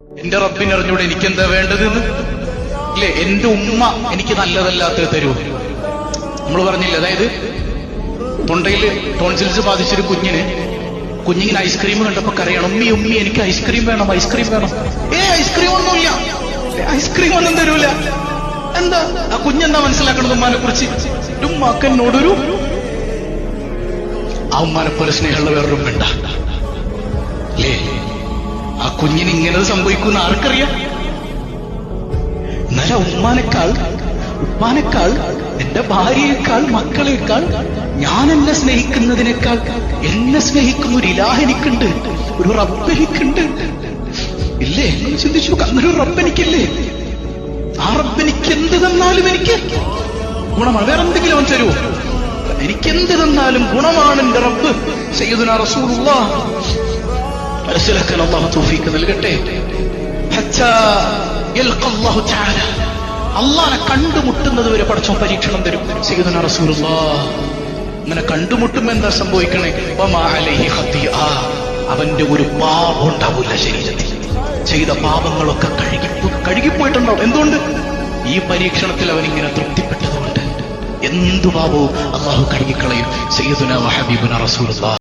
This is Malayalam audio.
എന്റെ റബ്ബിനറിഞ്ഞൂടെ എനിക്കെന്താ വേണ്ടതെന്ന് ഇല്ലേ? എന്റെ ഉമ്മ എനിക്ക് നല്ലതല്ലാത്ത തരൂ. നമ്മൾ പറഞ്ഞില്ല, അതായത് തൊണ്ടയിൽ ടോൺസിൽസ് ബാധിച്ചൊരു കുഞ്ഞിങ്ങനെ ഐസ്ക്രീം കണ്ടപ്പോ കരയണം, ഉമ്മി ഉമ്മി എനിക്ക് ഐസ്ക്രീം വേണം, ഐസ്ക്രീം വേണം. ഐസ്ക്രീം ഒന്നുമില്ല, ഐസ്ക്രീം ഒന്നും തരൂല. എന്താ ആ കുഞ്ഞെന്താ മനസ്സിലാക്കണത് ഉമ്മാനെ കുറിച്ച്? ഉമ്മാക്ക് എന്നോടൊരു ആ ഉമ്മാനെ പോലെ സ്നേഹമുള്ള വേറൊരു ഉമ്മ അല്ലേ? ആ കുഞ്ഞിന് ഇങ്ങനെ സംഭവിക്കുന്ന ആർക്കറിയാം? എന്നാലും ഉമ്മാനേക്കാൾ എന്റെ ഭാര്യയേക്കാൾ മക്കളേക്കാൾ ഞാൻ എന്നെ സ്നേഹിക്കുന്നതിനേക്കാൾ എന്നെ സ്നേഹിക്കുന്ന ഒരു ഇലാഹ് എനിക്കുണ്ട്, ഒരു റബ്ബ് എനിക്കുണ്ട്. ഇല്ലേ? ചിന്തിച്ചു, അങ്ങനെ ഒരു റബ്ബ് എനിക്കില്ലേ? ആ റബ്ബ് എനിക്ക് എന്ത് തന്നാലും എനിക്ക് ഗുണമാണ്. വേറെ എന്തെങ്കിലും അവൻ തരുമോ? എനിക്കെന്ത് തന്നാലും ഗുണമാണ് എന്റെ റബ്ബ്. സയ്യിദുനാ റസൂലുള്ളാഹ് മനസ്സിലാക്കാൻ അല്ലാഹു തൗഫീഖ് നൽകട്ടെ. ഹത്താ യൽഖ അല്ലാഹു തആല, അല്ലാഹനെ കണ്ടുമുട്ടുന്നത് വരെ പടച്ചോൻ പരീക്ഷണം തരും. സയ്യിദുനാ റസൂലുള്ളാഹ് അങ്ങനെ കണ്ടുമുട്ടുമ്പോ എന്താ സംഭവിക്കണേ? വമാ അലൈഹി ഖതിഅ, അവന്റെ ഒരു പാപം ഉണ്ടാവില്ല ശരീരത്തിൽ. ചെയ്ത പാപങ്ങളൊക്കെ കഴുകിപ്പോയിട്ടുണ്ടാവും. എന്തുകൊണ്ട്? ഈ പരീക്ഷണത്തിൽ അവനിങ്ങനെ തൃപ്തിപ്പെട്ടതുകൊണ്ട് എന്തു പാപവും അല്ലാഹു കഴുകിക്കളയും. സയ്യിദുനാ വ ഹബീബുനാ റസൂലുള്ളാഹ്